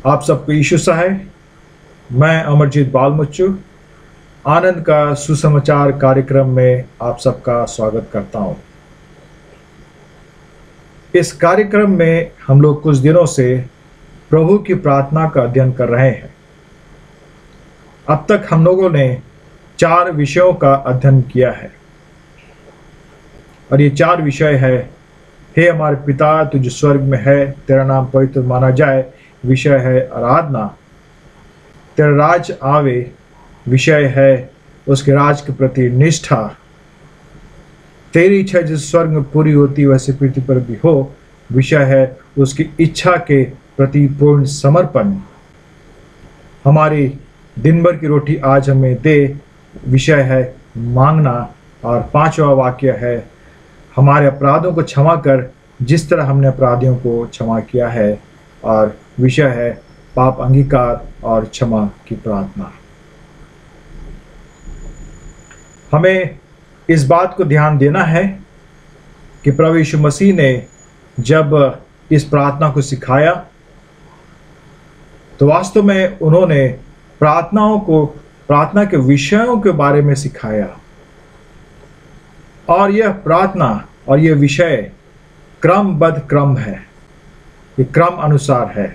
आप सबको यीशु सहाय। मैं अमरजीत बालमुच्चू आनंद का सुसमाचार कार्यक्रम में आप सबका स्वागत करता हूं। इस कार्यक्रम में हम लोग कुछ दिनों से प्रभु की प्रार्थना का अध्ययन कर रहे हैं। अब तक हम लोगों ने 4 विषयों का अध्ययन किया है और ये 4 विषय है। हे हमारे पिता तू जो स्वर्ग में है, तेरा नाम पवित्र माना जाए। विषय है आराधना। तेरा राज आवे विषय है उसके राज के प्रति निष्ठा। तेरी इच्छा जिस स्वर्ग में पूरी होती वैसे पृथ्वी पर भी हो विषय है उसकी इच्छा के प्रति पूर्ण समर्पण। हमारी दिन भर की रोटी आज हमें दे विषय है मांगना। और पांचवा वाक्य है हमारे अपराधों को क्षमा कर जिस तरह हमने अपराधियों को क्षमा किया है। और विषय है पाप अंगीकार और क्षमा की प्रार्थना। हमें इस बात को ध्यान देना है कि प्रभु यीशु मसीह ने जब इस प्रार्थना को सिखाया तो वास्तव में उन्होंने प्रार्थना के विषयों के बारे में सिखाया। और यह प्रार्थना और यह विषय क्रमबद्ध क्रम है, ये क्रम अनुसार है।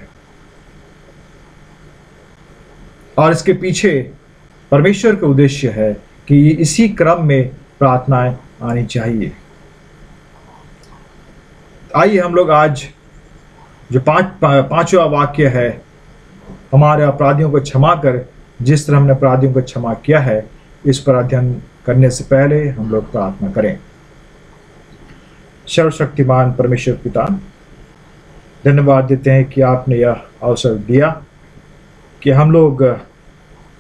और इसके पीछे परमेश्वर का उद्देश्य है कि इसी क्रम में प्रार्थनाएं आनी चाहिए। आइए हम लोग आज जो पांचवा वाक्य है हमारे अपराधियों को क्षमा कर जिस तरह हमने अपराधियों को क्षमा किया है, इस पर अध्ययन करने से पहले हम लोग प्रार्थना करें। सर्वशक्तिमान परमेश्वर पिता, धन्यवाद देते हैं कि आपने यह अवसर दिया कि हम लोग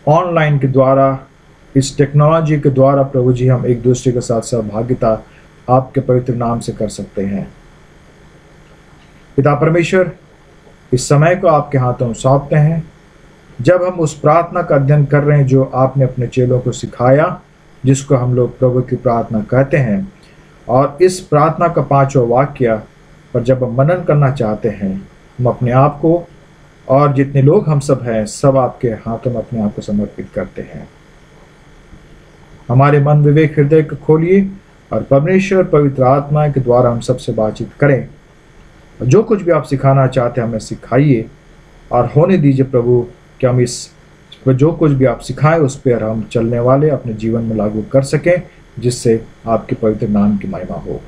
ऑनलाइन के द्वारा इस टेक्नोलॉजी के द्वारा प्रभु जी हम एक दूसरे के साथ सहभागिता आपके पवित्र नाम से कर सकते हैं। पिता परमेश्वर, इस समय को आपके हाथों में सौंपते हैं। जब हम उस प्रार्थना का अध्ययन कर रहे हैं जो आपने अपने चेलों को सिखाया, जिसको हम लोग प्रभु की प्रार्थना कहते हैं, और इस प्रार्थना का पांचवा वाक्य पर जब हम मनन करना चाहते हैं, हम अपने आप को और जितने लोग हम सब हैं सब आपके हाथों में अपने आप को समर्पित करते हैं। हमारे मन विवेक हृदय को खोलिए और परमेश्वर पवित्र आत्मा के द्वारा हम सबसे बातचीत करें। जो कुछ भी आप सिखाना चाहते हैं हमें सिखाइए और होने दीजिए प्रभु कि हम इस जो कुछ भी आप सिखाएं उस पर हम चलने वाले अपने जीवन में लागू कर सकें, जिससे आपके पवित्र नाम की महिमा हो।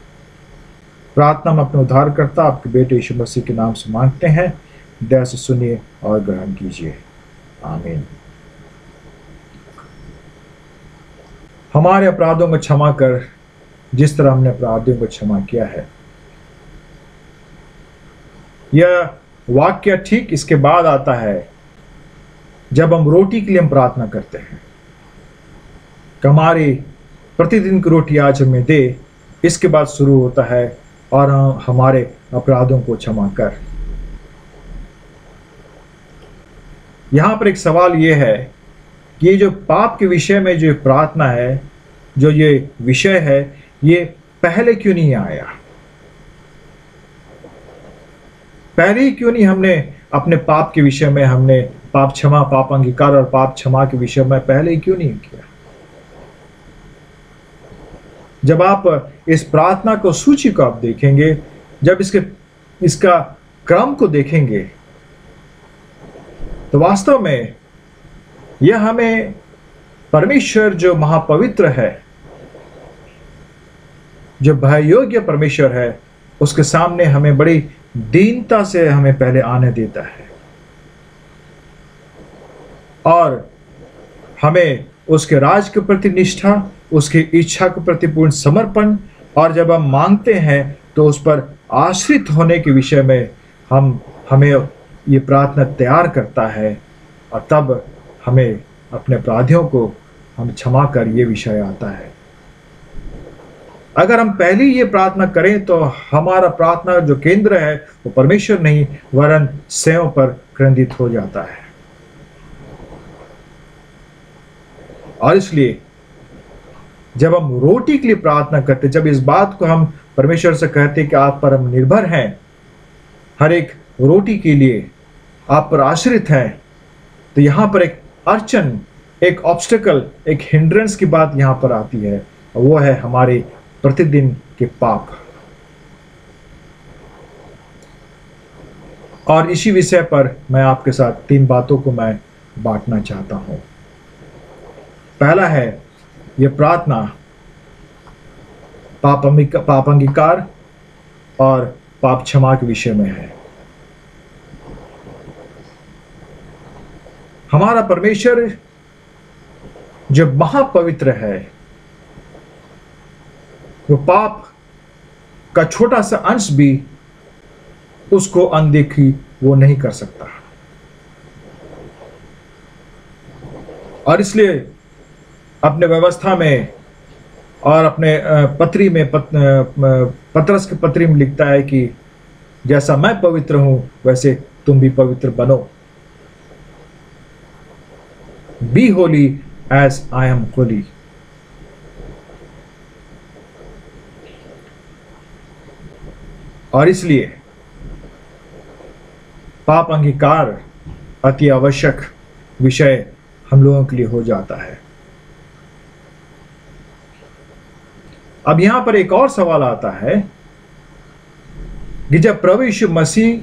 प्रार्थना हम अपने उद्धारकर्ता आपके बेटे यीशु मसीह के नाम से मांगते हैं। दया से सुनिए और ग्रहण कीजिए, आमीन। हमारे अपराधों को क्षमा कर जिस तरह हमने अपराधियों को क्षमा किया है। यह वाक्य ठीक इसके बाद आता है जब हम रोटी के लिए हम प्रार्थना करते हैं कि हमारी प्रतिदिन की रोटी आज हमें दे। इसके बाद शुरू होता है और हमारे अपराधों को क्षमा कर। यहां पर एक सवाल यह है कि ये जो पाप के विषय में जो प्रार्थना है, जो ये विषय है, ये पहले क्यों नहीं आया? पहले ही क्यों नहीं हमने अपने पाप के विषय में हमने पाप क्षमा, पाप अंगीकार और पाप क्षमा के विषय में पहले ही क्यों नहीं किया? जब आप इस प्रार्थना को सूची को आप देखेंगे, जब इसका क्रम को देखेंगे, तो वास्तव में यह हमें परमेश्वर जो महापवित्र है, जो भययोग्य परमेश्वर है, उसके सामने हमें बड़ी दीनता से हमें पहले आने देता है और हमें उसके राज के प्रति निष्ठा, उसकी इच्छा के प्रति पूर्ण समर्पण, और जब हम मांगते हैं तो उस पर आश्रित होने के विषय में हमें ये प्रार्थना तैयार करता है। और तब हमें अपने अपराधियों को हम क्षमा कर ये विषय आता है। अगर हम पहले ये प्रार्थना करें तो हमारा प्रार्थना जो केंद्र है वो परमेश्वर नहीं वरन स्वयं पर केंद्रित हो जाता है। और इसलिए जब हम रोटी के लिए प्रार्थना करते, जब इस बात को हम परमेश्वर से कहते कि आप पर हम निर्भर हैं, हर एक रोटी के लिए आप पर आश्रित हैं, तो यहां पर एक अड़चन, एक ऑब्स्टेकल, एक हिंड्रेंस की बात यहां पर आती है, और वो है हमारे प्रतिदिन के पाप। और इसी विषय पर मैं आपके साथ 3 बातों को मैं बांटना चाहता हूं। पहला है यह प्रार्थना पाप अंगीकार और पाप क्षमा के विषय में है। हमारा परमेश्वर जो महापवित्र है, वो पाप का छोटा सा अंश भी उसको अनदेखी वो नहीं कर सकता। और इसलिए अपने व्यवस्था में और अपने पत्री में पतरस की पत्री में लिखता है कि जैसा मैं पवित्र हूं वैसे तुम भी पवित्र बनो। Be holy as I am holy. और इसलिए पाप अंगीकार अति आवश्यक विषय हम लोगों के लिए हो जाता है। अब यहां पर एक और सवाल आता है कि जब प्रभु यीशु मसीह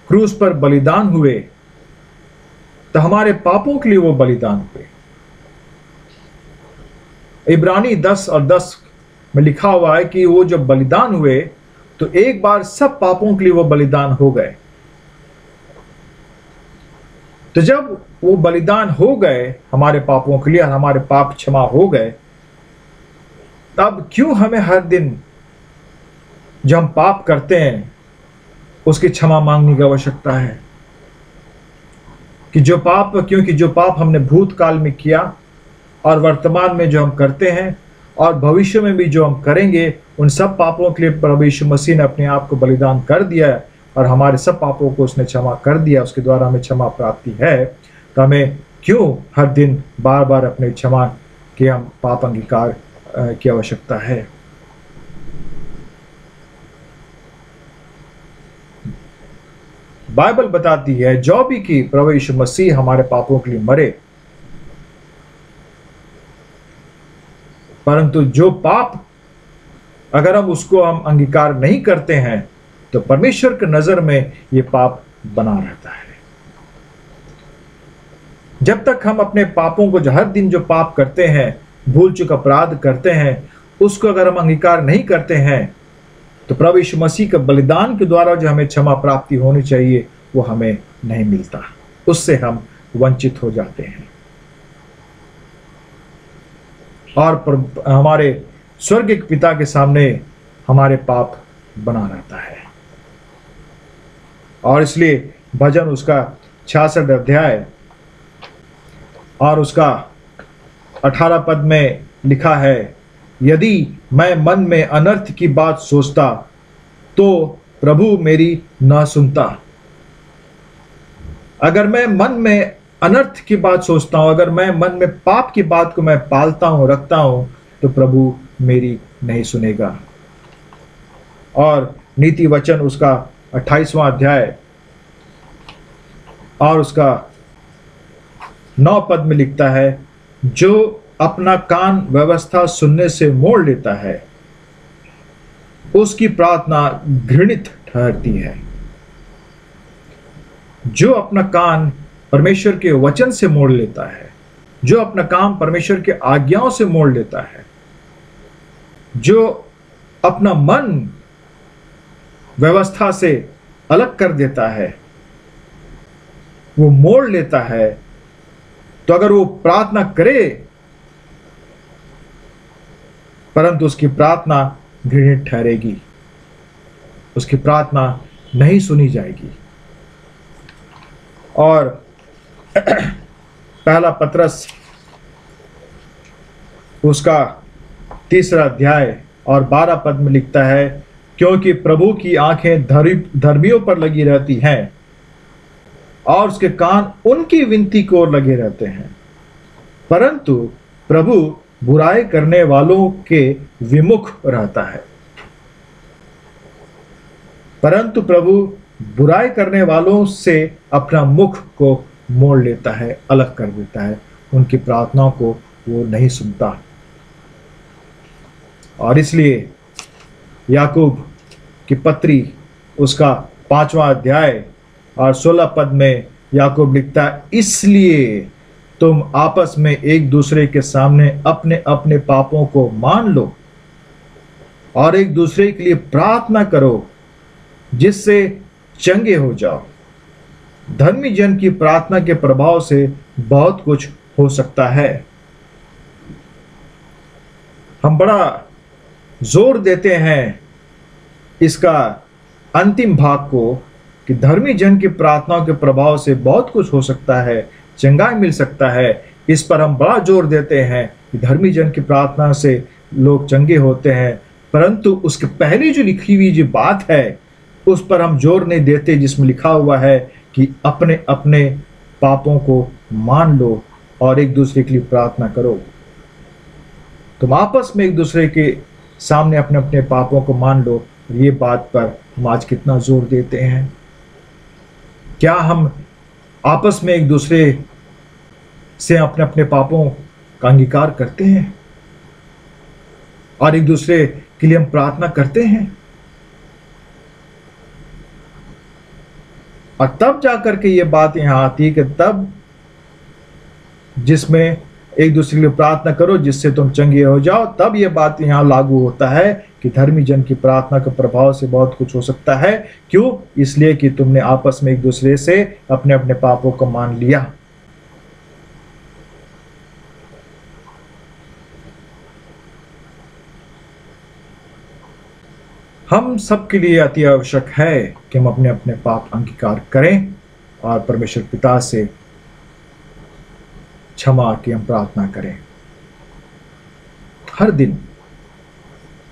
क्रूस पर बलिदान हुए तो हमारे पापों के लिए वो बलिदान हुए। इब्रानी 10 और 10 में लिखा हुआ है कि वो जब बलिदान हुए तो एक बार सब पापों के लिए वो बलिदान हो गए। तो जब वो बलिदान हो गए हमारे पापों के लिए और हमारे पाप क्षमा हो गए, तब क्यों हमें हर दिन जब हम पाप करते हैं उसकी क्षमा मांगने की आवश्यकता है? कि क्योंकि जो पाप हमने भूतकाल में किया और वर्तमान में जो हम करते हैं और भविष्य में भी जो हम करेंगे, उन सब पापों के लिए प्रभु यीशु मसीह ने अपने आप को बलिदान कर दिया है और हमारे सब पापों को उसने क्षमा कर दिया, उसके द्वारा हमें क्षमा प्राप्ति है। तो हमें क्यों हर दिन बार बार अपने क्षमा के हम पाप अंगीकार की आवश्यकता है? बाइबल बताती है जो भी कि प्रभु यीशु मसीह हमारे पापों के लिए मरे, परंतु जो पाप अगर हम अंगीकार नहीं करते हैं तो परमेश्वर की नजर में ये पाप बना रहता है। जब तक हम अपने पापों को जो हर दिन जो पाप करते हैं, भूल चूक अपराध करते हैं, उसको अगर हम अंगीकार नहीं करते हैं तो प्रभु यीशु मसीह के बलिदान के द्वारा जो हमें क्षमा प्राप्ति होनी चाहिए वो हमें नहीं मिलता, उससे हम वंचित हो जाते हैं और हमारे स्वर्गीय पिता के सामने हमारे पाप बना रहता है। और इसलिए भजन उसका 66 अध्याय और उसका 18 पद में लिखा है, यदि मैं मन में अनर्थ की बात सोचता तो प्रभु मेरी न सुनता। अगर मैं मन में अनर्थ की बात सोचता हूं, अगर मैं मन में पाप की बात को मैं पालता हूं, रखता हूं, तो प्रभु मेरी नहीं सुनेगा। और नीति वचन उसका 28वां अध्याय और उसका 9 पद में लिखता है, जो अपना कान व्यवस्था सुनने से मोड़ लेता है उसकी प्रार्थना घृणित ठहरती है। जो अपना कान परमेश्वर के वचन से मोड़ लेता है, जो अपना काम परमेश्वर के आज्ञाओं से मोड़ लेता है, जो अपना मन व्यवस्था से अलग कर देता है, वो मोड़ लेता है, तो अगर वो प्रार्थना करे परंतु उसकी प्रार्थना घृणित ठहरेगी, उसकी प्रार्थना नहीं सुनी जाएगी। और पहला पतरस उसका 3 अध्याय और 12 पद में लिखता है, क्योंकि प्रभु की आंखें धर्मियों पर लगी रहती हैं और उसके कान उनकी विनती की ओर लगे रहते हैं, परंतु प्रभु बुराई करने वालों के विमुख रहता है। परंतु प्रभु बुराई करने वालों से अपना मुख को मोड़ लेता है, अलग कर देता है, उनकी प्रार्थनाओं को वो नहीं सुनता। और इसलिए याकूब की पत्री उसका 5वां अध्याय और 16 पद में याकूब लिखता है, इसलिए तुम आपस में एक दूसरे के सामने अपने अपने पापों को मान लो और एक दूसरे के लिए प्रार्थना करो जिससे चंगे हो जाओ। धर्मी जन की प्रार्थना के प्रभाव से बहुत कुछ हो सकता है। हम बड़ा जोर देते हैं इसका अंतिम भाग को कि धर्मी जन की प्रार्थनाओं के प्रभाव से बहुत कुछ हो सकता है, चंगाई मिल सकता है। इस पर हम बड़ा जोर देते हैं कि धर्मी जन की प्रार्थना से लोग चंगे होते हैं, परंतु उसके पहले जो लिखी हुई जो बात है उस पर हम जोर नहीं देते, जिसमें लिखा हुआ है कि अपने अपने पापों को मान लो और एक दूसरे के लिए प्रार्थना करो। तुम आपस में एक दूसरे के सामने अपने अपने पापों को मान लो। ये बात पर हम आज कितना जोर देते हैं। क्या हम आपस में एक दूसरे से अपने अपने पापों का अंगीकार करते हैं और एक दूसरे के लिए हम प्रार्थना करते हैं? और तब जाकर के ये बात यहां आती है कि तब जिसमें एक दूसरे के लिए प्रार्थना करो जिससे तुम चंगे हो जाओ, तब ये बात यहां लागू होता है कि धर्मी जन की प्रार्थना के प्रभाव से बहुत कुछ हो सकता है। क्यों? इसलिए कि तुमने आपस में एक दूसरे से अपने अपने पापों को मान लिया। हम सबके लिए अति आवश्यक है कि हम अपने अपने पाप अंगीकार करें और परमेश्वर पिता से क्षमा की हम प्रार्थना करें हर दिन,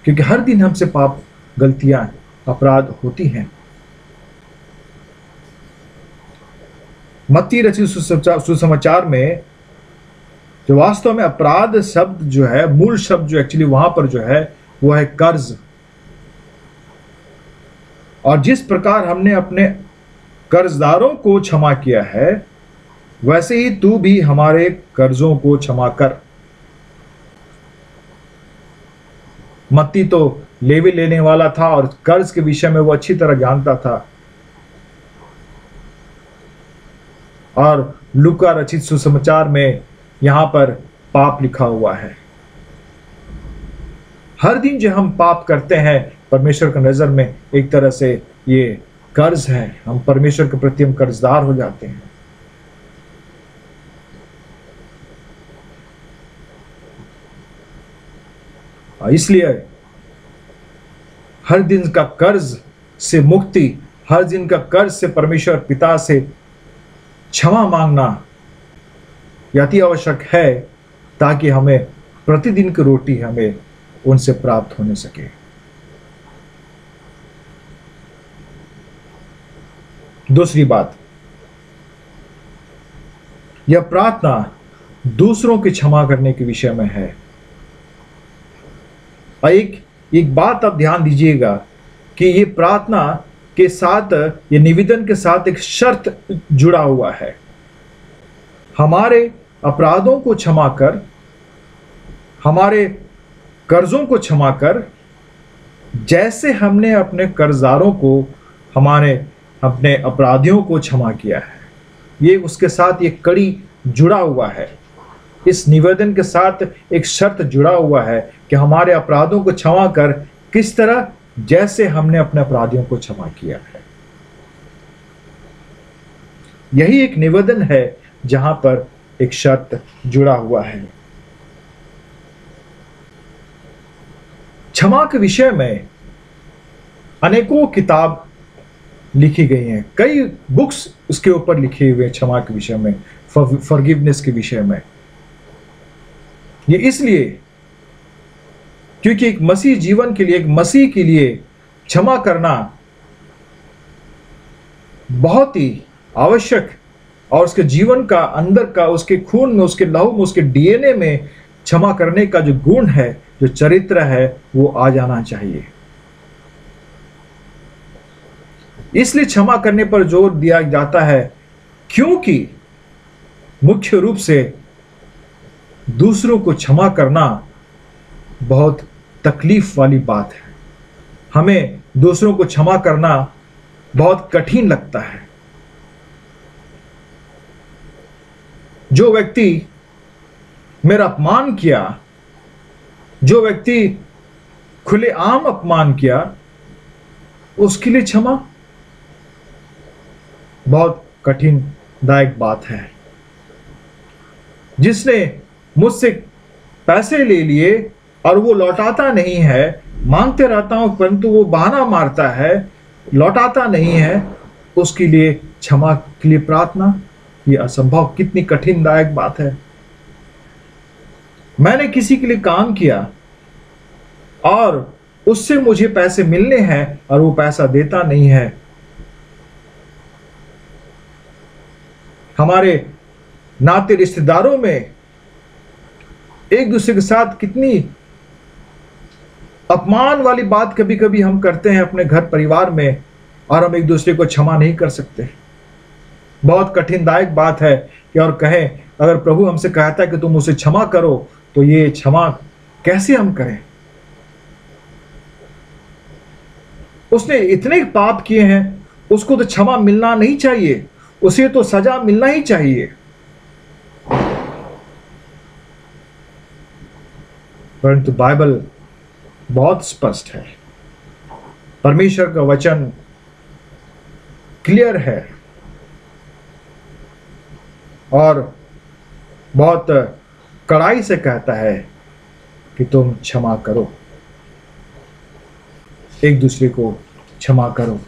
क्योंकि हर दिन हमसे पाप, गलतियां, अपराध होती हैं। मत्ती रचित सुसमाचार में जो वास्तव में अपराध शब्द जो है, मूल शब्द जो एक्चुअली वहां पर जो है वो है कर्ज। और जिस प्रकार हमने अपने कर्जदारों को क्षमा किया है, वैसे ही तू भी हमारे कर्जों को क्षमा कर। मत्ती तो लेवी लेने वाला था और कर्ज के विषय में वो अच्छी तरह जानता था। और लूका रचित सुसमाचार में यहां पर पाप लिखा हुआ है। हर दिन जो हम पाप करते हैं, परमेश्वर की नजर में एक तरह से ये कर्ज है। हम परमेश्वर के प्रति हम कर्जदार हो जाते हैं। इसलिए हर दिन का कर्ज से मुक्ति, हर दिन का कर्ज से परमेश्वर पिता से क्षमा मांगना अति आवश्यक है, ताकि हमें प्रतिदिन की रोटी हमें उनसे प्राप्त होने सके। दूसरी बात, यह प्रार्थना दूसरों की क्षमा करने के विषय में है। और एक बात आप ध्यान दीजिएगा कि ये प्रार्थना के साथ, ये निवेदन के साथ एक शर्त जुड़ा हुआ है। हमारे अपराधों को क्षमा कर, हमारे कर्जों को क्षमा कर, जैसे हमने अपने कर्जदारों को, हमारे अपने अपराधियों को क्षमा किया है। ये उसके साथ एक कड़ी जुड़ा हुआ है। इस निवेदन के साथ एक शर्त जुड़ा हुआ है कि हमारे अपराधों को क्षमा कर, किस तरह? जैसे हमने अपने अपराधियों को क्षमा किया है। यही एक निवेदन है जहां पर एक शर्त जुड़ा हुआ है। क्षमा के विषय में अनेकों किताब लिखी गई हैं, कई बुक्स उसके ऊपर लिखे हुए, क्षमा के विषय में, फॉरगिवनेस के विषय में। ये इसलिए क्योंकि एक मसीह जीवन के लिए, एक मसीह के लिए क्षमा करना बहुत ही आवश्यक, और उसके जीवन का अंदर का, उसके खून में, उसके लहू में, उसके डीएनए में क्षमा करने का जो गुण है, जो चरित्र है, वो आ जाना चाहिए। इसलिए क्षमा करने पर जोर दिया जाता है, क्योंकि मुख्य रूप से दूसरों को क्षमा करना बहुत तकलीफ वाली बात है। हमें दूसरों को क्षमा करना बहुत कठिन लगता है। जो व्यक्ति मेरा अपमान किया, जो व्यक्ति खुलेआम अपमान किया, उसके लिए क्षमा बहुत कठिनदायक बात है। जिसने मुझसे पैसे ले लिए और वो लौटाता नहीं है, मांगते रहता हूं परंतु वो बहाना मारता है, लौटाता नहीं है, उसके लिए क्षमा के लिए प्रार्थना, ये असंभव, कितनी कठिनदायक बात है। मैंने किसी के लिए काम किया और उससे मुझे पैसे मिलने हैं और वो पैसा देता नहीं है। हमारे नाते रिश्तेदारों में एक दूसरे के साथ कितनी अपमान वाली बात कभी कभी हम करते हैं अपने घर परिवार में, और हम एक दूसरे को क्षमा नहीं कर सकते। बहुत कठिनदायक बात है कि और कहें, अगर प्रभु हमसे कहता है कि तुम उसे क्षमा करो, तो ये क्षमा कैसे हम करें? उसने इतने पाप किए हैं, उसको तो क्षमा मिलना नहीं चाहिए, उसे तो सजा मिलना ही चाहिए। परंतु बाइबल बहुत स्पष्ट है, परमेश्वर का वचन क्लियर है और बहुत कड़ाई से कहता है कि तुम क्षमा करो, एक दूसरे को क्षमा करो।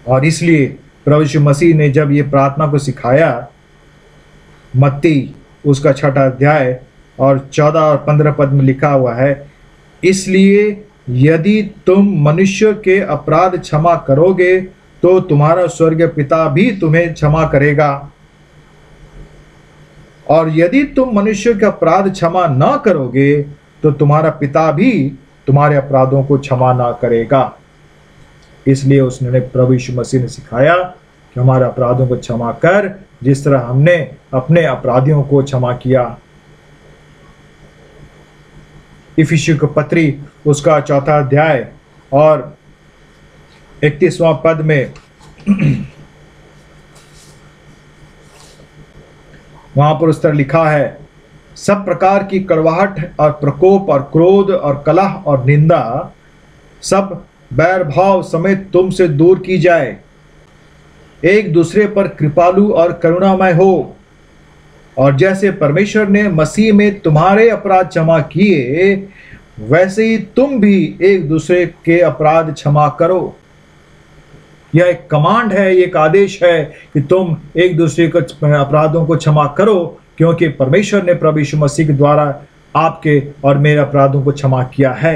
और इसलिए प्रभु यीशु मसीह ने जब ये प्रार्थना को सिखाया, मत्ती उसका 6 अध्याय और 14 और 15 पद में लिखा हुआ है, इसलिए यदि तुम मनुष्य के अपराध क्षमा करोगे तो तुम्हारा स्वर्गीय पिता भी तुम्हें क्षमा करेगा, और यदि तुम मनुष्य के अपराध क्षमा न करोगे तो तुम्हारा पिता भी तुम्हारे अपराधों को क्षमा ना करेगा। इसलिए उसने, प्रभु यीशु मसीह ने सिखाया कि हमारे अपराधों को क्षमा कर, जिस तरह हमने अपने अपराधियों को क्षमा किया। इफिसियों की पत्री उसका 4 अध्याय और 31वां पद में वहां पर उस तरह लिखा है, सब प्रकार की कड़वाहट और प्रकोप और क्रोध और कलह और निंदा सब बैर भाव समेत तुमसे दूर की जाए, एक दूसरे पर कृपालु और करुणामय हो, और जैसे परमेश्वर ने मसीह में तुम्हारे अपराध क्षमा किए, वैसे ही तुम भी एक दूसरे के अपराध क्षमा करो। यह एक कमांड है, एक आदेश है कि तुम एक दूसरे के अपराधों को क्षमा करो, क्योंकि परमेश्वर ने प्रभु यीशु मसीह के द्वारा आपके और मेरे अपराधों को क्षमा किया है।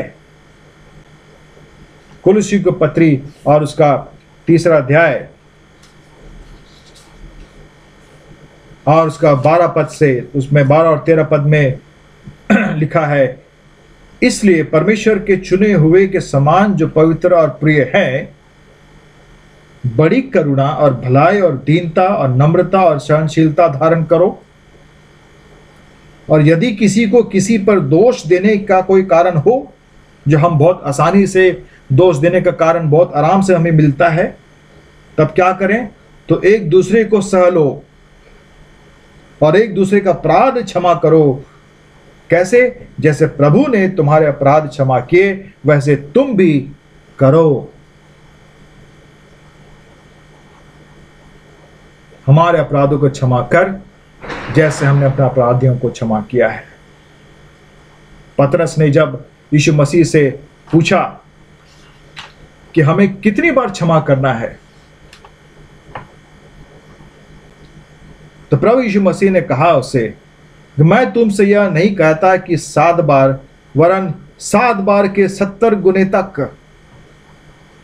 कुलुस्सियों की पत्री और उसका 3 अध्याय और उसका 12 पद से, उसमें 12 और 13 पद में लिखा है, इसलिए परमेश्वर के चुने हुए के समान जो पवित्र और प्रिय है, बड़ी करुणा और भलाई और दीनता और नम्रता और सहनशीलता धारण करो, और यदि किसी को किसी पर दोष देने का कोई कारण हो, जो हम बहुत आसानी से दोष देने का कारण बहुत आराम से हमें मिलता है, तब क्या करें? तो एक दूसरे को सह लो और एक दूसरे का अपराध क्षमा करो। कैसे? जैसे प्रभु ने तुम्हारे अपराध क्षमा किए, वैसे तुम भी करो। हमारे अपराधों को क्षमा कर, जैसे हमने अपने अपराधियों को क्षमा किया है। पतरस ने जब यीशु मसीह से पूछा कि हमें कितनी बार क्षमा करना है, तो प्रभु यीशु मसीह ने कहा उससे कि मैं तुमसे यह नहीं कहता कि 7 बार, वरन 7 बार के 70 गुने तक।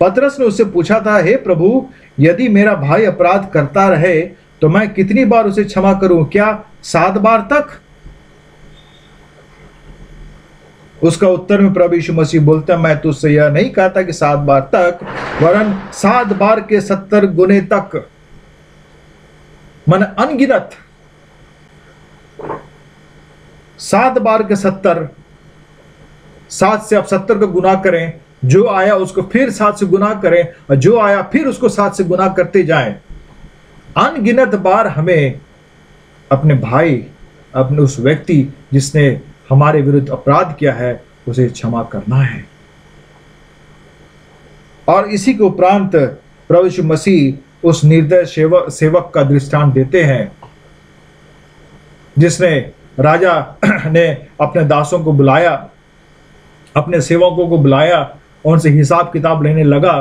पतरस ने उससे पूछा था, हे प्रभु, यदि मेरा भाई अपराध करता रहे तो मैं कितनी बार उसे क्षमा करूं? क्या 7 बार तक? उसका उत्तर में प्रभु यीशु मसीह बोलते हैं, मैं तुझसे यह नहीं कहता कि 7 बार तक, वरन 7 बार के 70 गुने तक। मन अनगिनत 7 बार के 70, 7 से आप 70 का गुना करें, जो आया उसको फिर 7 से गुना करें, और जो आया फिर उसको 7 से गुना करते जाएं। अनगिनत बार हमें अपने भाई, अपने उस व्यक्ति जिसने हमारे विरुद्ध अपराध किया है, उसे क्षमा करना है। और इसी के उपरांत प्रभु यीशु मसीह उस निर्दय सेवक का दृष्टांत देते हैं जिसने राजा ने अपने दासों को बुलाया, अपने सेवकों को बुलाया, उनसे हिसाब किताब लेने लगा।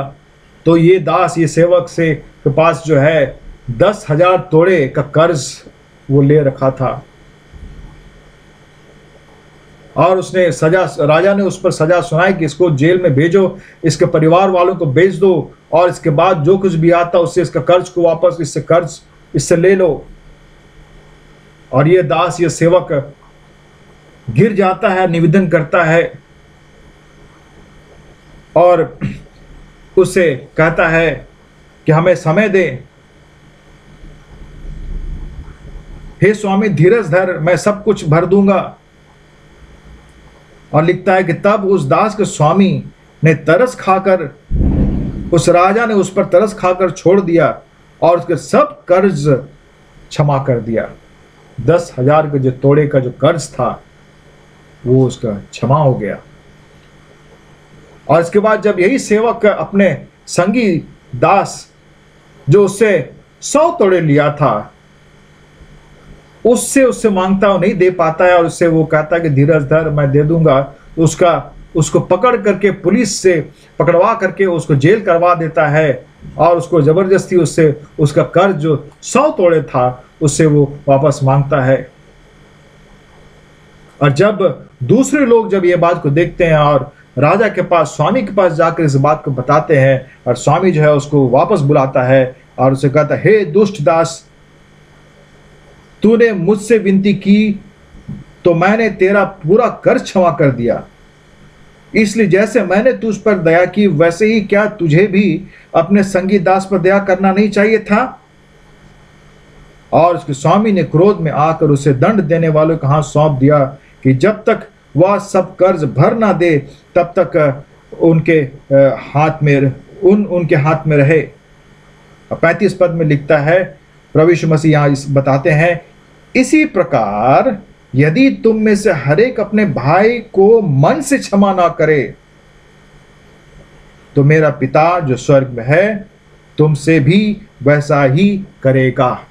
तो ये दास, ये सेवक से के पास जो है 10,000 तोड़े का कर्ज वो ले रखा था और उसने राजा ने उस पर सजा सुनाई कि इसको जेल में भेजो, इसके परिवार वालों को भेज दो और इसके बाद जो कुछ भी आता उससे इसका कर्ज को वापस इससे ले लो। और ये दास, ये सेवक गिर जाता है, निवेदन करता है और उससे कहता है कि हमें समय दे, हे स्वामी धीरज धर, मैं सब कुछ भर दूंगा। और लिखता है कि तब उस दास के स्वामी ने तरस खाकर, उस राजा ने उस पर तरस खाकर छोड़ दिया और उसके सब कर्ज क्षमा कर दिया। 10,000 के जो तोड़े का जो कर्ज था वो उसका क्षमा हो गया। और इसके बाद जब यही सेवक अपने संगी दास जो उससे 100 तोड़े लिया था उससे मांगता, वो नहीं दे पाता है और उससे वो कहता है कि धीरज धर, मैं दे दूंगा, तो उसको पकड़ करके पुलिस से पकड़वा करके उसको जेल करवा देता है और उसको जबरदस्ती उससे उसका कर्ज जो 100 तोड़े था उससे वो वापस मांगता है। और जब दूसरे लोग जब ये बात को देखते हैं और राजा के पास, स्वामी के पास जाकर इस बात को बताते हैं और स्वामी जो है उसको वापस बुलाता है और उसे कहता है, हे दुष्ट दास, तूने मुझसे विनती की तो मैंने तेरा पूरा कर्ज क्षमा कर दिया। इसलिए जैसे मैंने तुझ पर दया की वैसे ही क्या तुझे भी अपने संगी दास पर दया करना नहीं चाहिए था? और उसके स्वामी ने क्रोध में आकर उसे दंड देने वालों के हाथ सौंप दिया कि जब तक वह सब कर्ज भर ना दे तब तक उनके हाथ में रहे। 35 पद में लिखता है, प्रभु यीशु मसीह यहाँ बताते हैं, इसी प्रकार यदि तुम में से हरेक अपने भाई को मन से क्षमा ना करे तो मेरा पिता जो स्वर्ग में है तुमसे भी वैसा ही करेगा।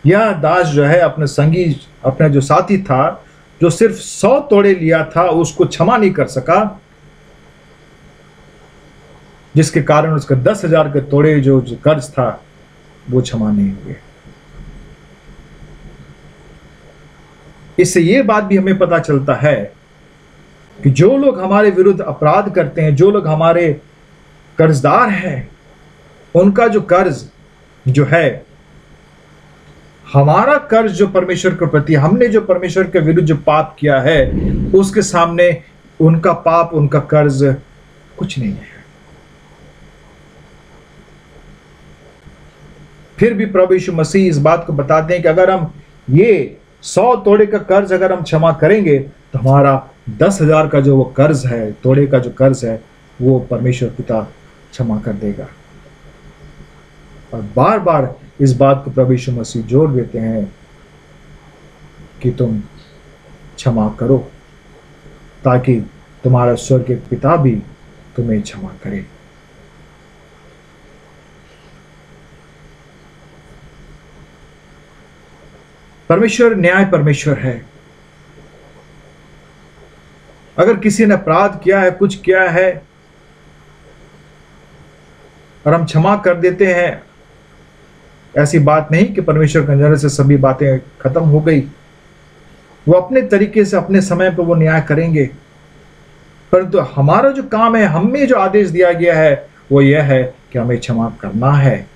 यह दास जो है अपने संगी, अपने जो साथी था जो सिर्फ 100 तोड़े लिया था, उसको क्षमा नहीं कर सका, जिसके कारण उसका 10,000 के तोड़े जो कर्ज था वो क्षमा नहीं हुए। इससे ये बात भी हमें पता चलता है कि जो लोग हमारे विरुद्ध अपराध करते हैं, जो लोग हमारे कर्जदार हैं, उनका जो कर्ज जो है, हमारा कर्ज जो परमेश्वर के प्रति, हमने जो परमेश्वर के विरुद्ध जो पाप किया है, उसके सामने उनका पाप, उनका कर्ज कुछ नहीं है। फिर भी प्रभु यीशु मसीह इस बात को बताते हैं कि अगर हम ये 100 तोड़े का कर्ज अगर हम क्षमा करेंगे तो हमारा 10,000 का जो वो कर्ज है, तोड़े का जो कर्ज है, वो परमेश्वर पिता क्षमा कर देगा। और बार बार इस बात को प्रभु यीशु मसीह जोर देते हैं कि तुम क्षमा करो ताकि तुम्हारा स्वर्गीय पिता भी तुम्हें क्षमा करे। परमेश्वर न्याय परमेश्वर है। अगर किसी ने अपराध किया है, कुछ किया है और हम क्षमा कर देते हैं, ऐसी बात नहीं कि परमेश्वर के नजर से सभी बातें खत्म हो गई। वो अपने तरीके से अपने समय पर वो न्याय करेंगे, परंतु हमारा जो काम है, हमें जो आदेश दिया गया है वो यह है कि हमें क्षमा करना है,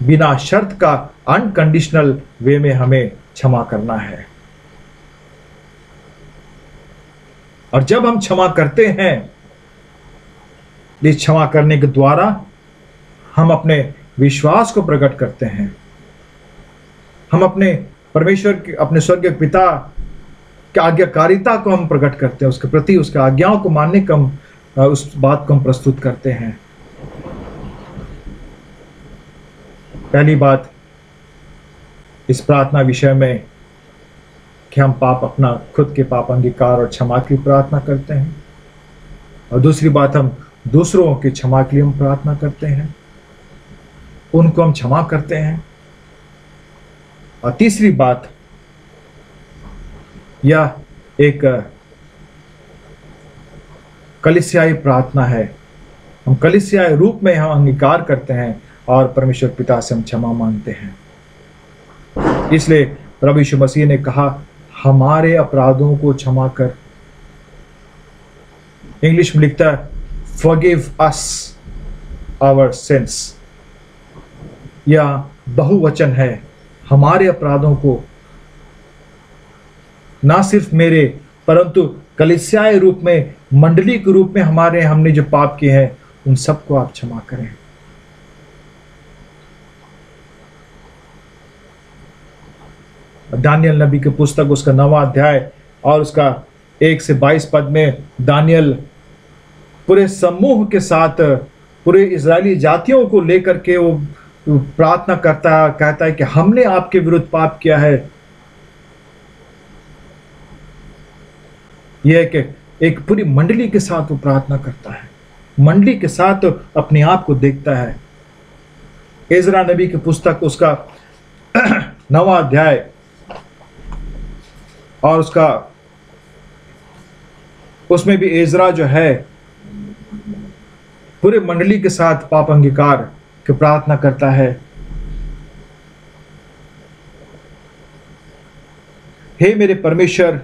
बिना शर्त का, अनकंडीशनल वे में हमें क्षमा करना है। और जब हम क्षमा करते हैं, इस क्षमा करने के द्वारा हम अपने विश्वास को प्रकट करते हैं, हम अपने परमेश्वर के, अपने स्वर्गीय पिता की आज्ञाकारिता को हम प्रकट करते हैं, उसके प्रति, उसके आज्ञाओं को मानने का उस बात को हम प्रस्तुत करते हैं। पहली बात इस प्रार्थना विषय में कि हम पाप, अपना खुद के पाप अंगीकार और क्षमा की प्रार्थना करते हैं। और दूसरी बात, हम दूसरों के क्षमा के लिए हम प्रार्थना करते हैं, उनको हम क्षमा करते हैं। और तीसरी बात, यह एक कलीसियाई प्रार्थना है। हम कलीसियाई रूप में हम अंगीकार करते हैं और परमेश्वर पिता से हम क्षमा मांगते हैं। इसलिए प्रभु यीशु मसीह ने कहा, हमारे अपराधों को क्षमा कर। इंग्लिश में लिखता है, forgive us our sins। यह बहुवचन है, हमारे अपराधों को, ना सिर्फ मेरे परंतु कलीसियाई रूप में, मंडली के रूप में हमने जो पाप किए हैं उन सबको आप क्षमा करें। दानियल नबी की पुस्तक उसका 9वां अध्याय और उसका 1 से 22 पद में दानियल पूरे समूह के साथ पूरे इजरायली जातियों को लेकर के वो प्रार्थना कहता है कि हमने आपके विरुद्ध पाप किया है। यह एक पूरी मंडली के साथ वो प्रार्थना करता है, मंडली के साथ अपने आप को देखता है। एजरा नबी की पुस्तक उसका 9वां अध्याय और उसमें भी एजरा जो है पूरे मंडली के साथ पाप अंगीकार की प्रार्थना करता है। हे मेरे परमेश्वर,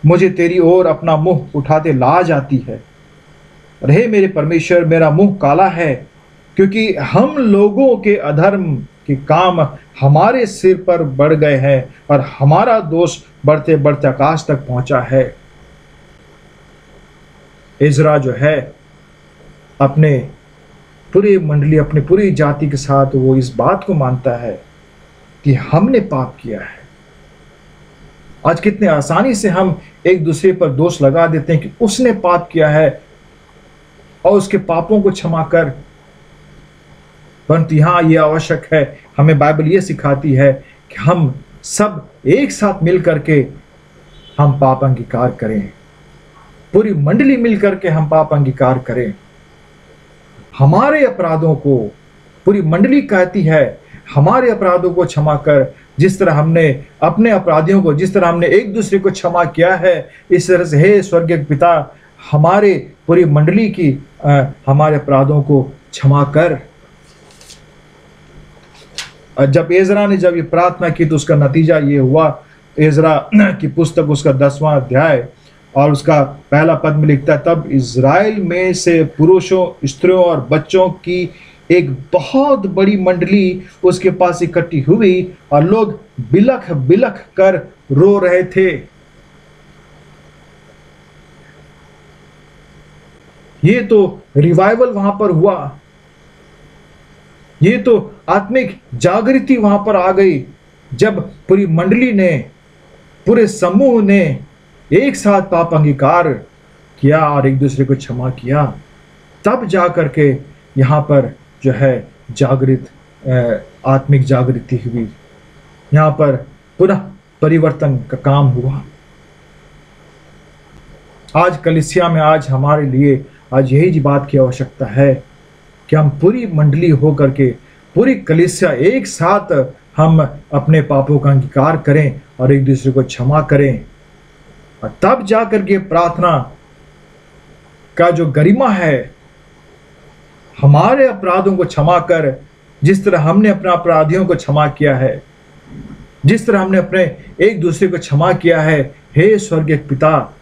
मुझे तेरी ओर अपना मुंह उठाते लाज आती है। और हे मेरे परमेश्वर, मेरा मुंह काला है, क्योंकि हम लोगों के अधर्म के काम हमारे सिर पर बढ़ गए हैं और हमारा दोष बढ़ते बढ़ते आकाश तक पहुंचा है। इज़रा जो है अपने पूरी मंडली, अपनी पूरी जाति के साथ वो इस बात को मानता है कि हमने पाप किया है। आज कितने आसानी से हम एक दूसरे पर दोष लगा देते हैं कि उसने पाप किया है और उसके पापों को क्षमा कर। परंतु यहां यह आवश्यक है, हमें बाइबल ये सिखाती है कि हम सब एक साथ मिल करके हम पाप अंगीकार करें, पूरी मंडली मिल करके हम पाप अंगीकार करें। हमारे अपराधों को, पूरी मंडली कहती है, हमारे अपराधों को क्षमा कर। जिस तरह हमने अपने अपराधियों को, जिस तरह हमने एक दूसरे को क्षमा किया है, इस तरह से हे स्वर्गीय पिता, हमारे पूरी मंडली की हमारे अपराधों को क्षमा कर। जब एजरा ने जब ये प्रार्थना की तो उसका नतीजा ये हुआ। एजरा की पुस्तक उसका 10वां अध्याय और उसका पहला पद में लिखता है, तब इज़राइल में से पुरुषों, स्त्रियों और बच्चों की एक बहुत बड़ी मंडली उसके पास इकट्ठी हुई और लोग बिलख बिलख कर रो रहे थे। ये तो रिवाइवल वहां पर हुआ, ये तो आत्मिक जागृति वहां पर आ गई जब पूरी मंडली ने, पूरे समूह ने एक साथ पाप अंगीकार किया और एक दूसरे को क्षमा किया। तब जा करके यहाँ पर जो है जागृत आत्मिक जागृति हुई, यहाँ पर पुनः परिवर्तन का काम हुआ। आज कलीसिया में, आज हमारे लिए आज यही बात की आवश्यकता है कि हम पूरी मंडली होकर के, पूरी कलीसिया एक साथ हम अपने पापों का अंगीकार करें और एक दूसरे को क्षमा करें। और तब जाकर के प्रार्थना का जो गरिमा है, हमारे अपराधों को क्षमा कर, जिस तरह हमने अपने अपराधियों को क्षमा किया है, जिस तरह हमने अपने एक दूसरे को क्षमा किया है, हे स्वर्गीय पिता,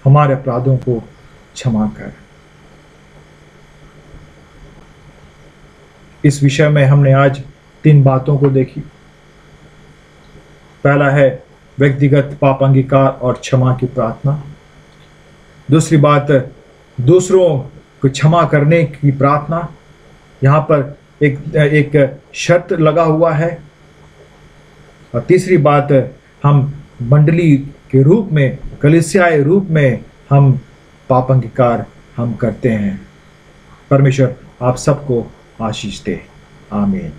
हमारे अपराधों को क्षमा कर। इस विषय में हमने आज 3 बातों को देखी। पहला है व्यक्तिगत पाप अंगीकार और क्षमा की प्रार्थना। दूसरी बात, दूसरों को क्षमा करने की प्रार्थना। यहाँ पर एक शर्त लगा हुआ है। और तीसरी बात, हम मंडली के रूप में, कलीसियाई रूप में हम पाप अंगीकार हम करते हैं। परमेश्वर आप सबको आशीष दे। आमीन।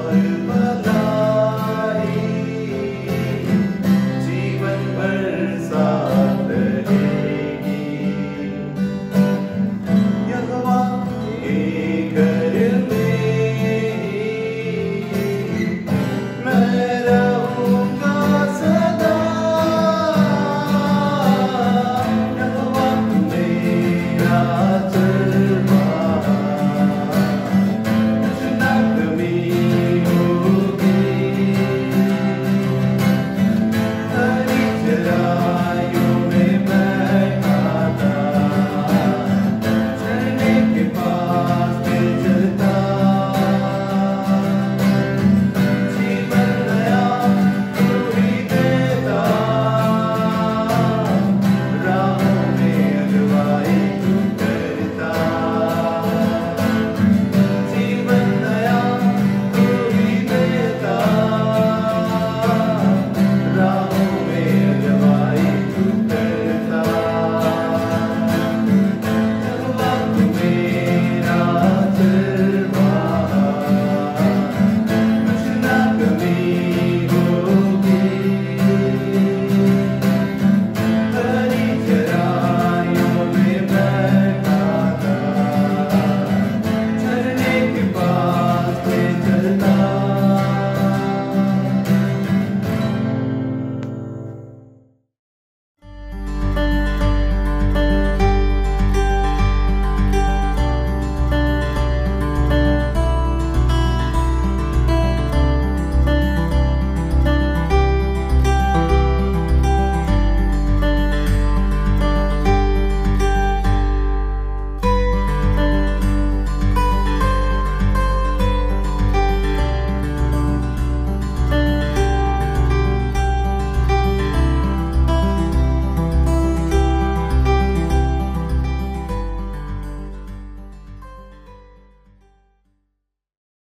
Bye.